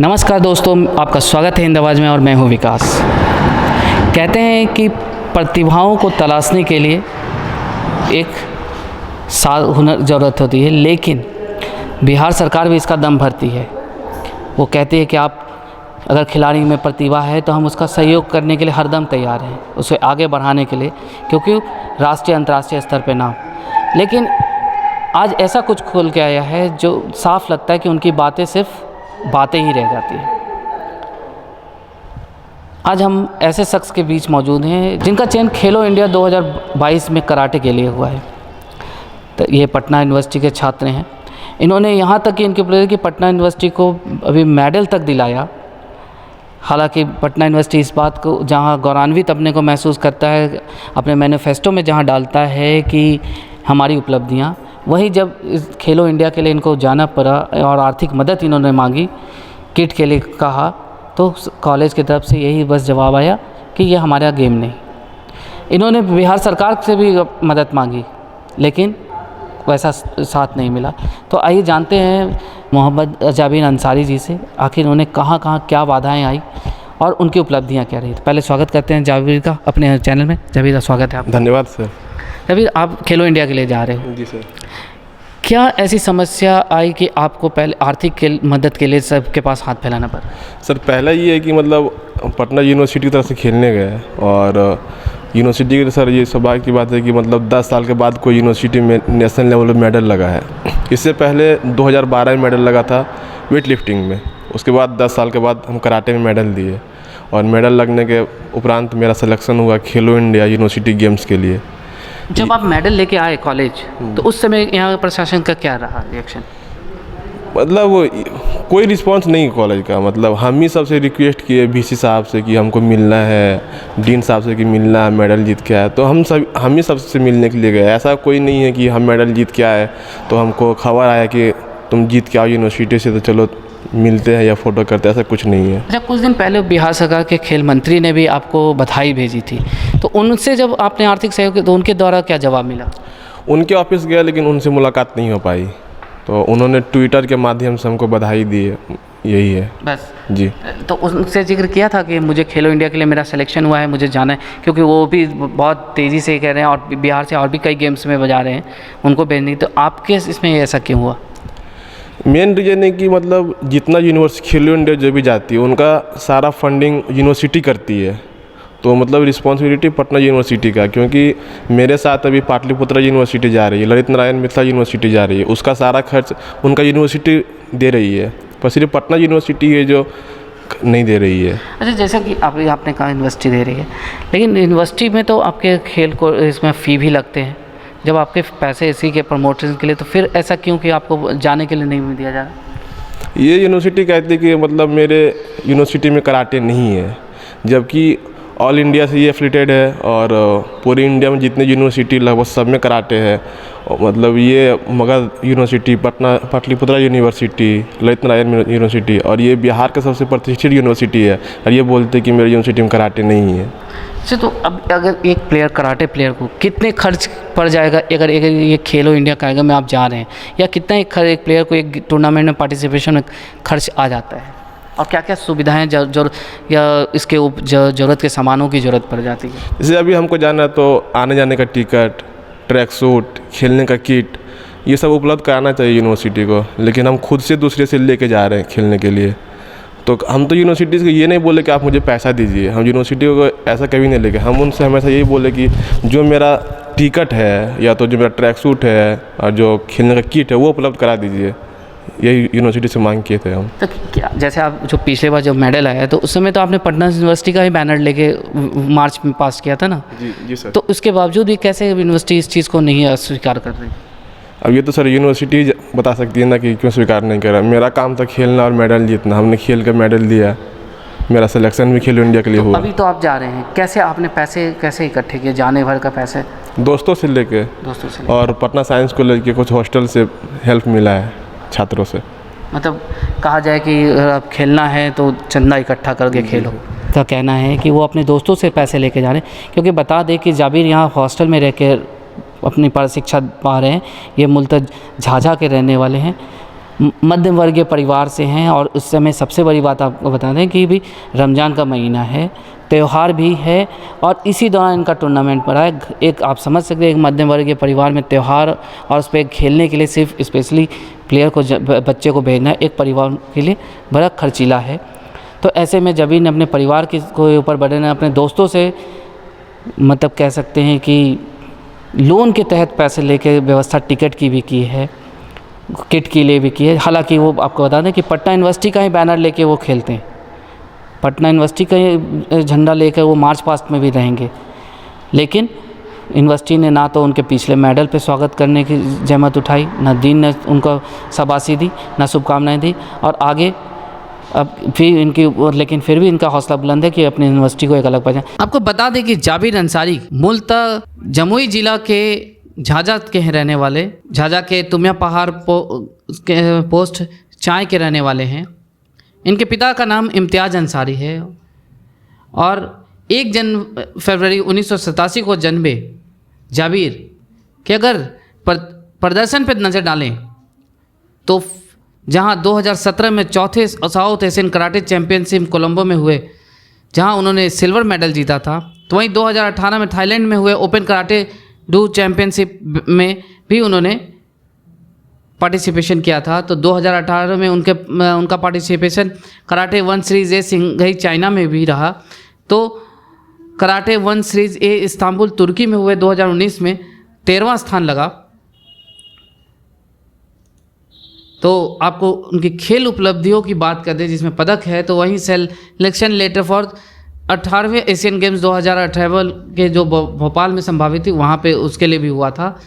नमस्कार दोस्तों, आपका स्वागत है हिंद आवाज़ में और मैं हूं विकास। कहते हैं कि प्रतिभाओं को तलाशने के लिए एक साल हुनर ज़रूरत होती है, लेकिन बिहार सरकार भी इसका दम भरती है। वो कहती है कि आप अगर खिलाड़ी में प्रतिभा है तो हम उसका सहयोग करने के लिए हरदम तैयार हैं, उसे आगे बढ़ाने के लिए, क्योंकि राष्ट्रीय अंतर्राष्ट्रीय स्तर पे नाम। लेकिन आज ऐसा कुछ खुल के आया है जो साफ लगता है कि उनकी बातें सिर्फ बातें ही रह जाती हैं। आज हम ऐसे शख्स के बीच मौजूद हैं जिनका चयन खेलो इंडिया 2022 में कराटे के लिए हुआ है। तो ये पटना यूनिवर्सिटी के छात्र हैं। इन्होंने यहाँ तक कि इनके प्लेयर की पटना यूनिवर्सिटी को अभी मेडल तक दिलाया। हालांकि पटना यूनिवर्सिटी इस बात को जहाँ गौरवान्वित अपने को महसूस करता है, अपने मैनिफेस्टो में जहाँ डालता है कि हमारी उपलब्धियाँ, वहीं जब इस खेलो इंडिया के लिए इनको जाना पड़ा और आर्थिक मदद इन्होंने मांगी, किट के लिए कहा, तो कॉलेज की तरफ से यही बस जवाब आया कि ये हमारा गेम नहीं। इन्होंने बिहार सरकार से भी मदद मांगी, लेकिन वैसा साथ नहीं मिला। तो आइए जानते हैं मोहम्मद जाबिर अंसारी जी से, आखिर उन्हें कहाँ क्या बाधाएं आई और उनकी उपलब्धियां क्या रही। तो पहले स्वागत करते हैं जाबिर का अपने चैनल में। जाबिर का स्वागत है आपका। धन्यवाद सर। जाबिर, आप खेलो इंडिया के लिए जा रहे हो। जी सर। क्या ऐसी समस्या आई कि आपको पहले आर्थिक मदद के लिए सबके पास हाथ फैलाना पड़ा? सर, पहला ये है कि मतलब पटना यूनिवर्सिटी की तरफ से खेलने गए और यूनिवर्सिटी के सर ये सौभाग्य की बात है कि मतलब 10 साल के बाद कोई यूनिवर्सिटी में नेशनल लेवल में मेडल लगा है। इससे पहले 2012 में मेडल लगा था वेट लिफ्टिंग में। उसके बाद 10 साल के बाद हम कराटे में मेडल दिए और मेडल लगने के उपरांत मेरा सिलेक्शन हुआ खेलो इंडिया यूनिवर्सिटी गेम्स के लिए। जब आप मेडल लेके आए कॉलेज, तो उस समय यहाँ प्रशासन का क्या रहा रिएक्शन? मतलब कोई रिस्पांस नहीं कॉलेज का। मतलब हम ही सबसे रिक्वेस्ट किए वीसी साहब से कि हमको मिलना है, डीन साहब से कि मिलना है, मेडल जीत के आए। तो हम ही सबसे मिलने के लिए गए। ऐसा कोई नहीं है कि हम मेडल जीत के आए तो हमको खबर आया कि तुम जीत के आओ यूनिवर्सिटी से, तो चलो मिलते हैं या फ़ोटो करते हैं, ऐसा कुछ नहीं है। अच्छा, कुछ दिन पहले बिहार सरकार के खेल मंत्री ने भी आपको बधाई भेजी थी, तो उनसे जब आपने आर्थिक सहयोग तो उनके द्वारा क्या जवाब मिला? उनके ऑफिस गया लेकिन उनसे मुलाकात नहीं हो पाई, तो उन्होंने ट्विटर के माध्यम से हमको बधाई दी है, यही है बस जी। तो उनसे जिक्र किया था कि मुझे खेलो इंडिया के लिए मेरा सिलेक्शन हुआ है, मुझे जाना है, क्योंकि वो भी बहुत तेज़ी से कह रहे हैं और बिहार से और भी कई गेम्स में बजा रहे हैं, उनको भेजनी। तो आपके इसमें ऐसा क्यों हुआ? मेन रीज़न है कि मतलब जितना यूनिवर्सिटी खेलो इंडिया जो भी जाती है उनका सारा फंडिंग यूनिवर्सिटी करती है। तो मतलब रिस्पॉन्सिबिलिटी पटना यूनिवर्सिटी का, क्योंकि मेरे साथ अभी पाटलिपुत्र यूनिवर्सिटी जा रही है, ललित नारायण मिथिला यूनिवर्सिटी जा रही है, उसका सारा खर्च उनका यूनिवर्सिटी दे रही है, पर सिर्फ पटना यूनिवर्सिटी है जो नहीं दे रही है। अच्छा, जैसा कि अभी आपने कहा यूनिवर्सिटी दे रही है, लेकिन यूनिवर्सिटी में तो आपके खेल को इसमें फ़ी भी लगते हैं। जब आपके पैसे इसी के प्रमोशन के लिए, तो फिर ऐसा क्यों कि आपको जाने के लिए नहीं दिया जा रहा? ये यूनिवर्सिटी कहती है कि मतलब मेरे यूनिवर्सिटी में कराटे नहीं है, जबकि ऑल इंडिया से ये एफिलेटेड है और पूरी इंडिया में जितने यूनिवर्सिटी लगभग सब में कराटे है। मतलब ये Magadh university, Patna Pataliputra university, Lalit Narayan university, और ये बिहार का सबसे प्रतिष्ठित यूनिवर्सिटी है, और ये बोलते हैं कि मेरी यूनिवर्सिटी में कराटे नहीं है। अच्छा, तो अब अगर एक प्लेयर कराटे प्लेयर को कितने खर्च पड़ जाएगा अगर ये खेलो इंडिया कार्यक्रम में आप जा रहे हैं, या कितना एक प्लेयर को एक टूर्नामेंट में पार्टिसिपेशन में खर्च आ जाता है, और क्या क्या सुविधाएं या इसके ज़रूरत के सामानों की ज़रूरत पड़ जाती है? जैसे अभी हमको जाना है तो आने जाने का टिकट, ट्रैक सूट, खेलने का किट, ये सब उपलब्ध कराना चाहिए यूनिवर्सिटी को, लेकिन हम खुद से दूसरे से लेके जा रहे हैं खेलने के लिए। तो हम तो यूनिवर्सिटी से ये नहीं बोले कि आप मुझे पैसा दीजिए, हम यूनिवर्सिटी को ऐसा कभी नहीं लेके, हम उनसे हमेशा यही बोले कि जो मेरा टिकट है या तो जो मेरा ट्रैक सूट है और जो खेलने का किट है वो उपलब्ध करा दीजिए, यही यूनिवर्सिटी से मांग किए थे हम। तो क्या, जैसे आप जो पिछले बार जब मेडल आया तो उस समय तो आपने पटना यूनिवर्सिटी का ही बैनर लेके मार्च में पास किया था ना? जी सर। तो उसके बावजूद भी कैसे यूनिवर्सिटी इस चीज़ को नहीं स्वीकार कर रही? अब ये तो सर यूनिवर्सिटी बता सकती है ना कि क्यों स्वीकार नहीं कर रहा। मेरा काम था खेलना और मेडल जीतना, हमने खेल कर मेडल दिया, मेरा सिलेक्शन भी खेलो इंडिया के लिए हुआ। अभी तो आप जा रहे हैं, कैसे आपने पैसे कैसे इकट्ठे किए, जाने भर का पैसे? दोस्तों से लेके और पटना साइंस को लेके कुछ हॉस्टल से हेल्प मिला है छात्रों से। मतलब कहा जाए कि अब खेलना है तो चंदा इकट्ठा करके खेलो का कहना है कि वो अपने दोस्तों से पैसे लेके जा रहे हैं। क्योंकि बता दें कि जाबिर यहाँ हॉस्टल में रह कर अपनी शिक्षा पा रहे हैं। ये मूलतः झाझा के रहने वाले हैं। मध्यम वर्गीय परिवार से हैं और उस समय सबसे बड़ी बात आपको बता दें कि भी रमज़ान का महीना है, त्यौहार भी है और इसी दौरान इनका टूर्नामेंट पड़ा है। एक आप समझ सकते हैं एक मध्यम वर्गीय परिवार में त्यौहार और उस पर खेलने के लिए सिर्फ स्पेशली प्लेयर को बच्चे को भेजना एक परिवार के लिए बड़ा खर्चीला है। तो ऐसे में जबीर ने अपने परिवार के ऊपर बड़े ने अपने दोस्तों से मतलब कह सकते हैं कि लोन के तहत पैसे लेके व्यवस्था टिकट की भी की है, किट के लिए भी की है। हालांकि वो आपको बता दें कि पटना यूनिवर्सिटी का ही बैनर लेके वो खेलते हैं, पटना यूनिवर्सिटी का ही झंडा लेकर वो मार्च पास्ट में भी रहेंगे, लेकिन यूनिवर्सिटी ने ना तो उनके पिछले मेडल पे स्वागत करने की जहमत उठाई, ना दीन ने उनको शाबाशी दी, ना शुभकामनाएं दी और आगे अब फिर इनकी लेकिन फिर भी इनका हौसला बुलंद है कि अपनी यूनिवर्सिटी को एक अलग पहचान। आपको बता दें कि जाबिर अंसारी मूलतः जमुई जिला के झाझा के रहने वाले, झाझा के तुमिया पहाड़ पोस्ट चाय के रहने वाले हैं। इनके पिता का नाम इम्तियाज़ अंसारी है और 1 फरवरी 1987 को जन्मे जाबिर के अगर प्रदर्शन पर नज़र डालें तो जहां 2017 में चौथे south Asian karate championship Colombo में हुए, जहां उन्होंने सिल्वर मेडल जीता था, तो वहीं 2018 में थाईलैंड में हुए ओपन कराटे डू चैंपियनशिप में भी उन्होंने पार्टिसिपेशन किया था। तो 2018 में उनका participation karate 1 series A Shanghai China में भी रहा। तो कराटे 1 सीरीज़ ए इस्तांबुल तुर्की में हुए 2019 में 13वां स्थान लगा। तो आपको उनकी खेल उपलब्धियों की बात कर दें जिसमें पदक है, तो वहीं सिलेक्शन लेटर फॉर 18वें एशियन गेम्स 2018 के जो भोपाल में संभावित थी वहाँ पे उसके लिए भी हुआ था।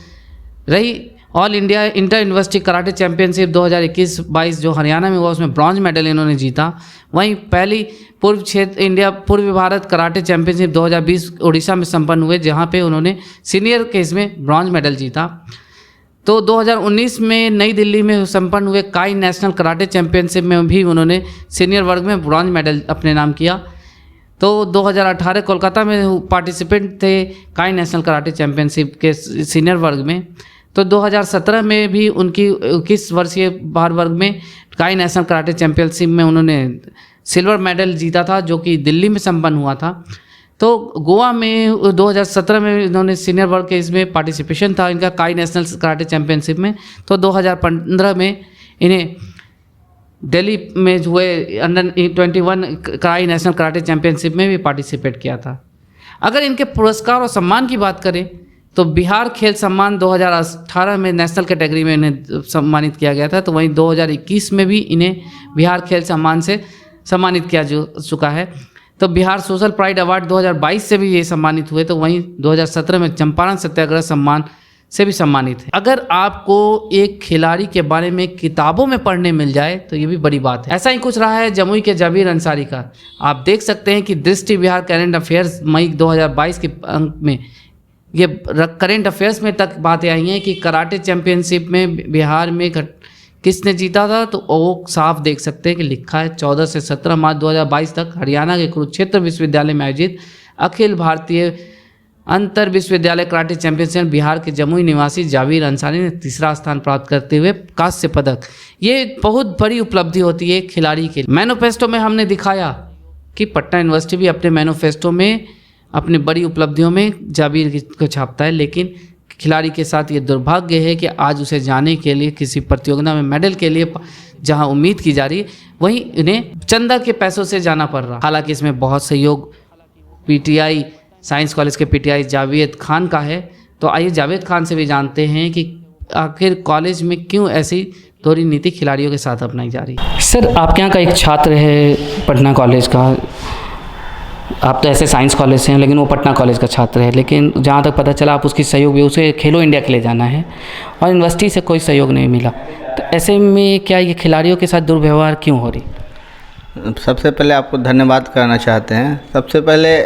रही all India inter university karate championship 2021-22 जो हरियाणा में हुआ, उसमें ब्रॉन्ज मेडल इन्होंने जीता। वहीं पहली पूर्व भारत कराटे चैंपियनशिप 2020 उड़ीसा में संपन्न हुए, जहाँ पे उन्होंने सीनियर के इसमें ब्रॉन्ज मेडल जीता। तो 2019 में नई दिल्ली में संपन्न हुए काई नेशनल कराटे चैंपियनशिप में भी उन्होंने सीनियर वर्ग में ब्रॉन्ज मेडल अपने नाम किया। तो 2018 कोलकाता में पार्टिसिपेंट थे काई नेशनल कराटे चैंपियनशिप के सीनियर वर्ग में। तो 2017 में भी उनकी 21 वर्षीय भार वर्ग में काई नेशनल कराटे चैंपियनशिप में उन्होंने सिल्वर मेडल जीता था, जो कि दिल्ली में संपन्न हुआ था। तो गोवा में 2017 में इन्होंने सीनियर वर्ग के इसमें पार्टिसिपेशन था इनका काई नेशनल कराटे चैंपियनशिप में। तो 2015 में इन्हें दिल्ली में हुए अंडर 21 काई नेशनल कराटे चैंपियनशिप में भी पार्टिसिपेट किया था। अगर इनके पुरस्कार और सम्मान की बात करें तो बिहार खेल सम्मान 2018 में नेशनल कैटेगरी में इन्हें सम्मानित किया गया था। तो वहीं 2021 में भी इन्हें बिहार खेल सम्मान से सम्मानित किया चुका है। तो बिहार सोशल प्राइड अवार्ड 2022 से भी ये सम्मानित हुए। तो वहीं 2017 में चंपारण सत्याग्रह सम्मान से भी सम्मानित है। अगर आपको एक खिलाड़ी के बारे में किताबों में पढ़ने मिल जाए तो ये भी बड़ी बात है। ऐसा ही कुछ रहा है जमुई के जाबिर अंसारी का। आप देख सकते हैं कि दृष्टि बिहार करेंट अफेयर्स मई 2022 के अंक में ये करेंट अफेयर्स में तक बातें आई हैं कि कराटे चैंपियनशिप में बिहार में किसने जीता था। तो वो साफ देख सकते हैं कि लिखा है 14 से 17 मार्च 2022 तक हरियाणा के कुरुक्षेत्र विश्वविद्यालय में आयोजित अखिल भारतीय अंतर विश्वविद्यालय कराटे चैंपियनशिप बिहार के जमुई निवासी जाबिर अंसारी ने 3रा स्थान प्राप्त करते हुए कांस्य पदक। ये बहुत बड़ी उपलब्धि होती है खिलाड़ी के। मैनिफेस्टो में हमने दिखाया कि पटना यूनिवर्सिटी भी अपने मैनिफेस्टो में अपनी बड़ी उपलब्धियों में जाबिर को छापता है, लेकिन खिलाड़ी के साथ ये दुर्भाग्य है कि आज उसे जाने के लिए किसी प्रतियोगिता में मेडल के लिए जहां उम्मीद की जा रही है वहीं इन्हें चंदा के पैसों से जाना पड़ रहा। हालांकि इसमें बहुत सहयोग पीटीआई साइंस कॉलेज के पीटीआई जावेद खान का है। तो आइए जावेद खान से भी जानते हैं कि आखिर कॉलेज में क्यों ऐसी दोहरी नीति खिलाड़ियों के साथ अपनाई जा रही है। सर, आपके यहाँ का एक छात्र है पटना कॉलेज का, आप तो ऐसे साइंस कॉलेज से हैं लेकिन वो पटना कॉलेज का छात्र है, लेकिन जहाँ तक पता चला आप उसकी सहयोग भी, उसे खेलो इंडिया के लिए जाना है और यूनिवर्सिटी से कोई सहयोग नहीं मिला। तो ऐसे में क्या ये खिलाड़ियों के साथ दुर्व्यवहार क्यों हो रही? सबसे पहले आपको धन्यवाद करना चाहते हैं। सबसे पहले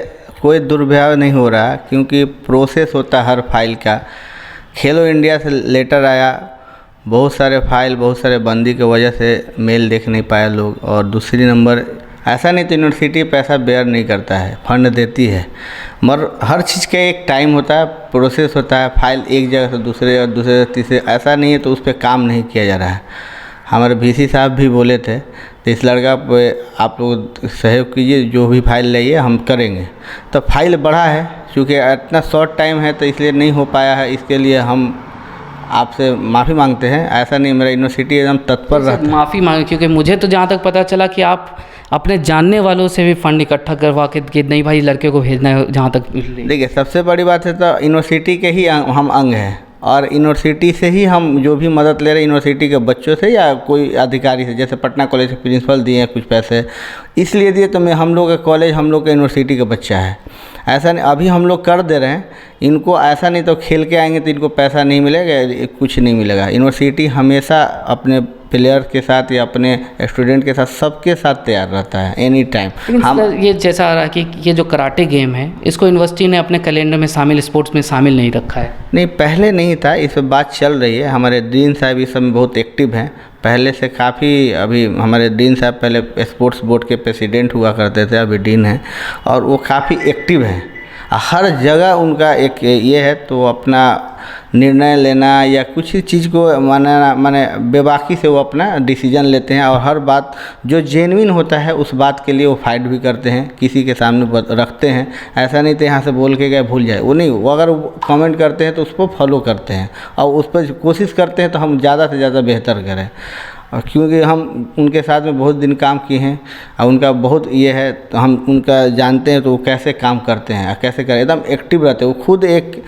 कोई दुर्व्यवहार नहीं हो रहा, क्योंकि प्रोसेस होता है हर फाइल का। खेलो इंडिया से लेटर आया, बहुत सारे फाइल, बहुत सारे बंदी की वजह से मेल देख नहीं पाए लोग। और दूसरी नंबर, ऐसा नहीं तो यूनिवर्सिटी पैसा बेयर नहीं करता है, फंड देती है, मगर हर चीज़ का एक टाइम होता है, प्रोसेस होता है। फाइल एक जगह से दूसरे और दूसरे तीसरे ऐसा नहीं है तो उस पर काम नहीं किया जा रहा है। हमारे VC साहब भी बोले थे, तो इस लड़का पे आप लोग सहयोग कीजिए, जो भी फाइल लाइए हम करेंगे। तो फाइल बढ़ा है, क्योंकि इतना शॉर्ट टाइम है तो इसलिए नहीं हो पाया है। इसके लिए हम आपसे माफ़ी मांगते हैं। ऐसा नहीं, मेरा यूनिवर्सिटी एकदम तत्पर रहता है। माफ़ी मांगे, क्योंकि मुझे तो जहाँ तक पता चला कि आप अपने जानने वालों से भी फंड इकट्ठा करवा के कि नहीं भाई लड़के को भेजना है, जहाँ तक देखिए सबसे बड़ी बात है तो यूनिवर्सिटी के ही हम अंग हैं, और यूनिवर्सिटी से ही हम जो भी मदद ले रहे हैं यूनिवर्सिटी के बच्चों से या कोई अधिकारी से, जैसे पटना कॉलेज के प्रिंसिपल दिए हैं कुछ पैसे, इसलिए दिए। तो हम लोग का कॉलेज, हम लोग का यूनिवर्सिटी का बच्चा है, ऐसा नहीं। अभी हम लोग कर दे रहे हैं इनको, ऐसा नहीं तो खेल के आएंगे तो इनको पैसा नहीं मिलेगा, कुछ नहीं मिलेगा। यूनिवर्सिटी हमेशा अपने प्लेयर के साथ या अपने स्टूडेंट के साथ सबके साथ तैयार रहता है एनी टाइम। हम ये जैसा आ रहा है कि ये जो कराटे गेम है इसको यूनिवर्सिटी ने अपने कैलेंडर में शामिल, स्पोर्ट्स में शामिल नहीं रखा है। नहीं, पहले नहीं था, इस पर बात चल रही है। हमारे डीन साहब इस समय बहुत एक्टिव हैं, पहले से काफ़ी। अभी हमारे डीन साहब पहले स्पोर्ट्स बोर्ड के प्रेसिडेंट हुआ करते थे, अभी डीन हैं, और वो काफ़ी एक्टिव हैं। हर जगह उनका एक ये है, तो अपना निर्णय लेना या कुछ चीज़ को माने बेबाकी से वो अपना डिसीजन लेते हैं, और हर बात जो जेन्युइन होता है उस बात के लिए वो फाइट भी करते हैं, किसी के सामने रखते हैं। ऐसा नहीं तो यहाँ से बोल के गए भूल जाए, वो नहीं, वो अगर कमेंट करते हैं तो उसको फॉलो करते हैं और उस पर कोशिश करते हैं तो हम ज़्यादा से ज़्यादा बेहतर करें। और क्योंकि हम उनके साथ में बहुत दिन काम किए हैं और उनका बहुत ये है, तो हम उनका जानते हैं तो वो कैसे काम करते हैं, कैसे करें, एकदम एक्टिव रहते हैं। वो खुद एक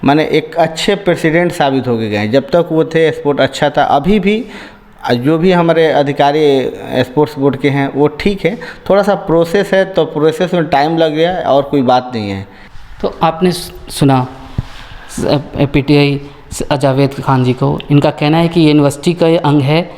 माने एक अच्छे प्रेसिडेंट साबित हो गए। जब तक वो थे स्पोर्ट अच्छा था, अभी भी जो भी हमारे अधिकारी स्पोर्ट्स बोर्ड के हैं वो ठीक है, थोड़ा सा प्रोसेस है, तो प्रोसेस में टाइम लग गया और कोई बात नहीं है। तो आपने सुना PTI जावेद खान जी को, इनका कहना है कि ये यूनिवर्सिटी का ये अंग है,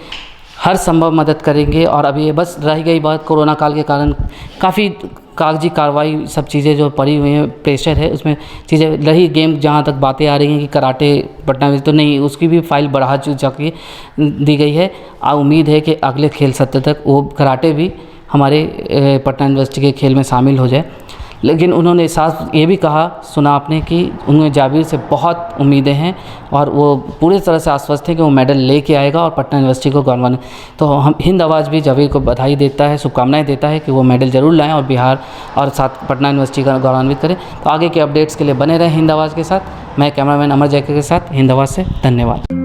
हर संभव मदद करेंगे। और अभी ये बस रह गई बात कोरोना काल के कारण काफ़ी कागजी कार्रवाई सब चीज़ें जो पड़ी हुई हैं, प्रेशर है उसमें चीज़ें रही। गेम जहाँ तक बातें आ रही हैं कि कराटे पटना में, तो नहीं, उसकी भी फाइल बढ़ा जाके दी गई है। उम्मीद है कि अगले खेल सत्र तक वो कराटे भी हमारे पटना यूनिवर्सिटी के खेल में शामिल हो जाए। लेकिन उन्होंने साथ ये भी कहा, सुना आपने, कि उन्हें जावेद से बहुत उम्मीदें हैं और वो पूरी तरह से आश्वस्त है कि वो मेडल लेके आएगा और पटना यूनिवर्सिटी को गौरवान्वित। तो हम हिंद आवाज़ भी जावेद को बधाई देता है, शुभकामनाएं देता है कि वो मेडल ज़रूर लाएं और बिहार और साथ पटना यूनिवर्सिटी का गौरवान्वित करें। तो आगे के अपडेट्स के लिए बने रहें हिंद आवाज़ के साथ। मैं कैमरामैन अमर जैके के साथ हिंद आवाज़ से, धन्यवाद।